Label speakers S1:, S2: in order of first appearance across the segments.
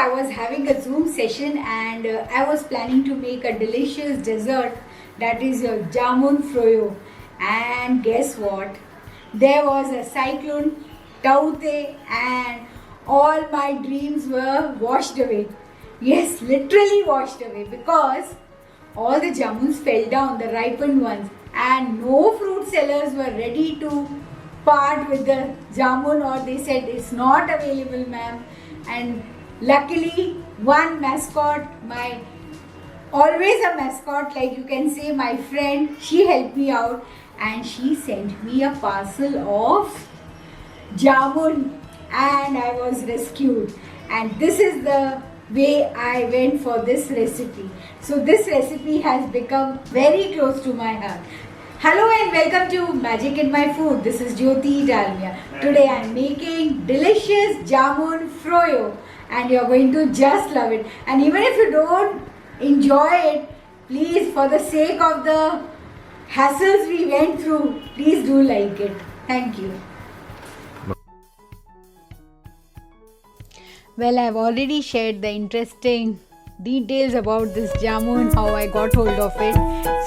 S1: I was having a Zoom session and I was planning to make a delicious dessert, that is your jamun froyo. And guess what? There was a cyclone, Taute, and all my dreams were washed away. Yes, literally washed away, because all the jamuns fell down, the ripened ones, and no fruit sellers were ready to part with the jamun, or they said it's not available, ma'am. And luckily, one mascot, my always a mascot, like you can say, my friend, she helped me out and she sent me a parcel of jamun, and I was rescued. And this is the way I went for this recipe. So this recipe has become very close to my heart. Hello and welcome to Magic in My Food. This is Jyoti Dalmia. Today I am making delicious jamun froyo and you are going to just love it. And even if you don't enjoy it, please, for the sake of the hassles we went through, please do like it. Thank you. Well, I've already shared the interesting details about this jamun, how I got hold of it.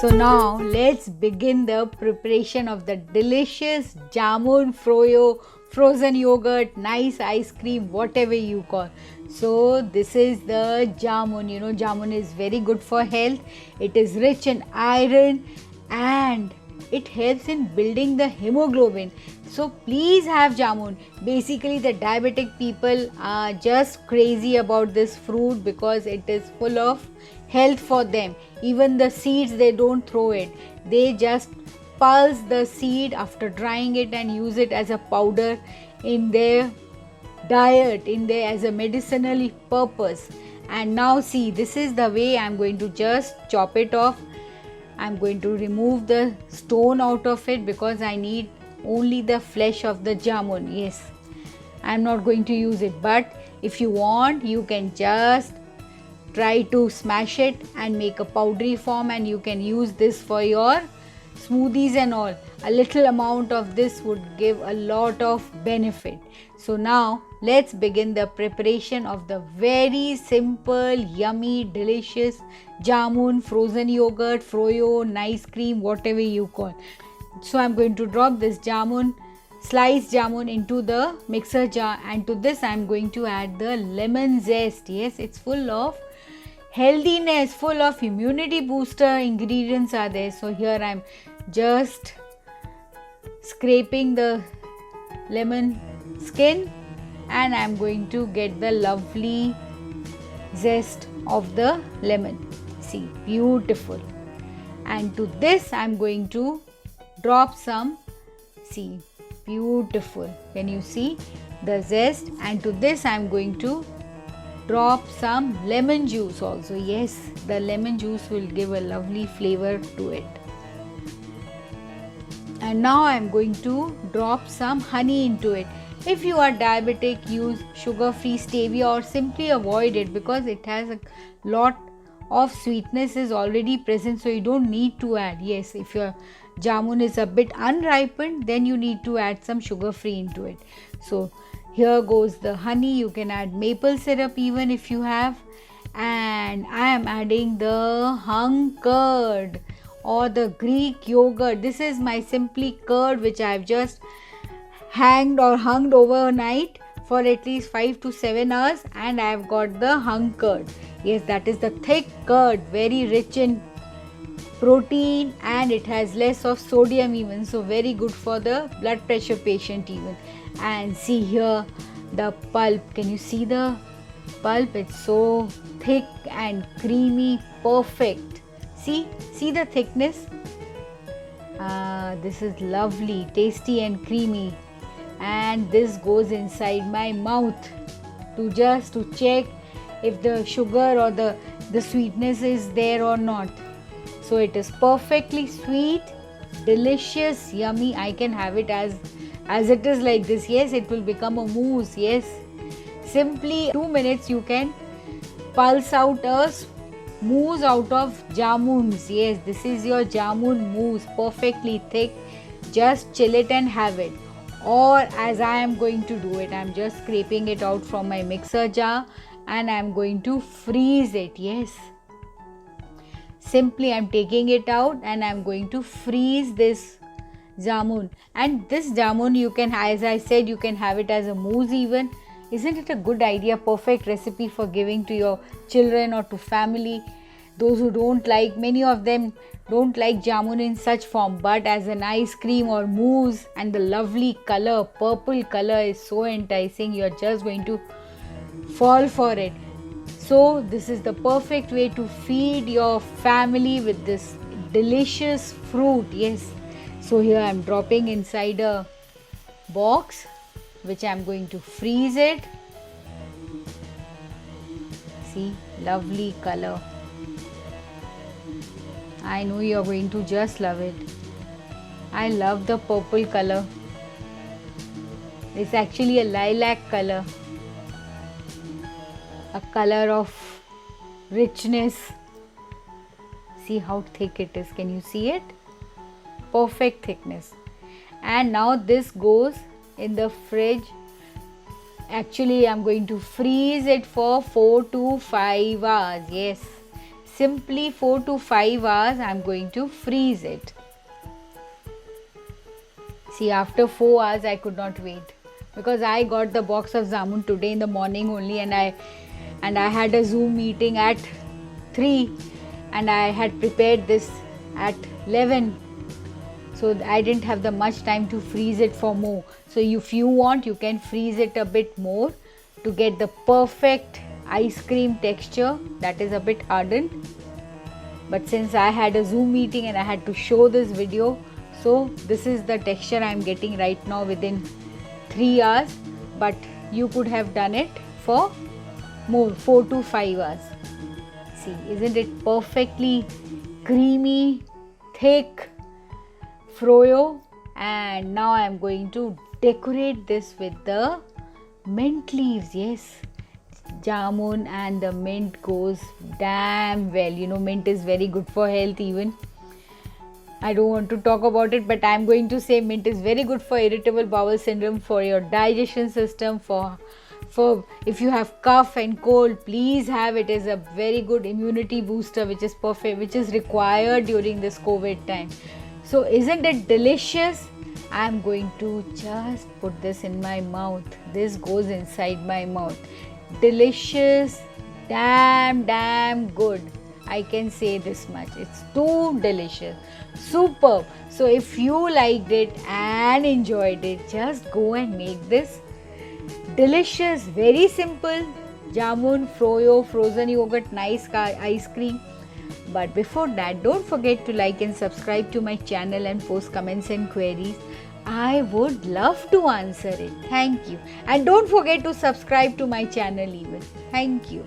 S1: So now let's begin the preparation of the delicious jamun froyo, frozen yogurt, nice ice cream, whatever you call. So this is the jamun. You know, jamun is very good for health. It is rich in iron and it helps in building the hemoglobin. So please have jamun. Basically, the diabetic people are just crazy about this fruit because it is full of health for them. Even the seeds, they don't throw it. They just pulse the seed after drying it and use it as a powder in their diet, as a medicinal purpose. And now see, this is the way I'm going to just chop it off. I'm going to remove the stone out of it because I need only the flesh of the jamun. Yes, I'm not going to use it, but if you want, you can just try to smash it and make a powdery form, and you can use this for your smoothies and all. A little amount of this would give a lot of benefit. So now let's begin the preparation of the very simple, yummy, delicious jamun, frozen yogurt, froyo, nice cream, whatever you call. So I'm going to drop this jamun, sliced jamun, into the mixer jar, and to this I'm going to add the lemon zest. Yes, it's full of healthiness, full of immunity booster ingredients are there. So here I'm just scraping the lemon skin and I'm going to get the lovely zest of the lemon. See, beautiful. And to this I'm going to drop some, see, beautiful. Can you see the zest? And to this I'm going to drop some lemon juice also. Yes, the lemon juice will give a lovely flavor to it. And now I'm going to drop some honey into it. If you are diabetic, use sugar-free stevia or simply avoid it because it has a lot of sweetness is already present, so you don't need to add. Yes, if your jamun is a bit unripened, then you need to add some sugar-free into it. So here goes the honey. You can add maple syrup even if you have. And I am adding the hung curd or the Greek yogurt. This is my simply curd which I have just hung overnight for at least 5 to 7 hours, and I have got the hung curd. Yes, that is the thick curd, very rich in protein and it has less of sodium even, so very good for the blood pressure patient even. And see here the pulp. Can you see the pulp? It's so thick and creamy, perfect. See the thickness. This is lovely, tasty and creamy. And this goes inside my mouth to check if the sugar or the sweetness is there or not. So it is perfectly sweet, delicious, yummy. I can have it as it is like this. Yes, it will become a mousse. Yes, simply 2 minutes you can pulse out a mousse out of jamuns. Yes, this is your jamun mousse, perfectly thick. Just chill it and have it. Or as I am going to do it, I am just scraping it out from my mixer jar and I'm going to freeze it. Yes, simply I'm taking it out and I'm going to freeze this jamun. And this jamun, you can, as I said, you can have it as a mousse even. Isn't it a good idea? Perfect recipe for giving to your children or to family. Those who don't like, many of them don't like jamun in such form, but as an ice cream or mousse, and the lovely color, purple color is so enticing, you're just going to fall for it. So this is the perfect way to feed your family with this delicious fruit. Yes. So here I'm dropping inside a box which I'm going to freeze it. See, lovely color. I know you're going to just love it. I love the purple color. It's actually a lilac color. A color of richness. See how thick it is. Can you see it? Perfect thickness. And now this goes in the fridge. Actually, I'm going to freeze it for 4 to 5 hours. Yes, simply 4 to 5 hours I'm going to freeze it. See, after 4 hours I could not wait, because I got the box of jamun today in the morning only, and I had a Zoom meeting at 3 and I had prepared this at 11. So I didn't have the much time to freeze it for more. So if you want, you can freeze it a bit more to get the perfect ice cream texture that is a bit hardened. But since I had a Zoom meeting and I had to show this video, so this is the texture I am getting right now within 3 hours. But you could have done it for more, 4 to 5 hours. See, isn't it perfectly creamy, thick, froyo? And now I am going to decorate this with the mint leaves. Yes, jamun and the mint goes damn well. You know, mint is very good for health even. I don't want to talk about it, but I am going to say mint is very good for irritable bowel syndrome, for your digestion system, for if you have cough and cold, please have it. Is a very good immunity booster, which is perfect, which is required during this COVID time. So isn't it delicious? I'm going to just put this in my mouth. This goes inside my mouth. Delicious, damn good. I can say this much. It's too delicious. Superb. So if you liked it and enjoyed it, just go and make this delicious, very simple jamun, froyo, frozen yogurt, nice ice cream. But before that, don't forget to like and subscribe to my channel and post comments and queries. I would love to answer it. Thank you. And don't forget to subscribe to my channel even. Thank you.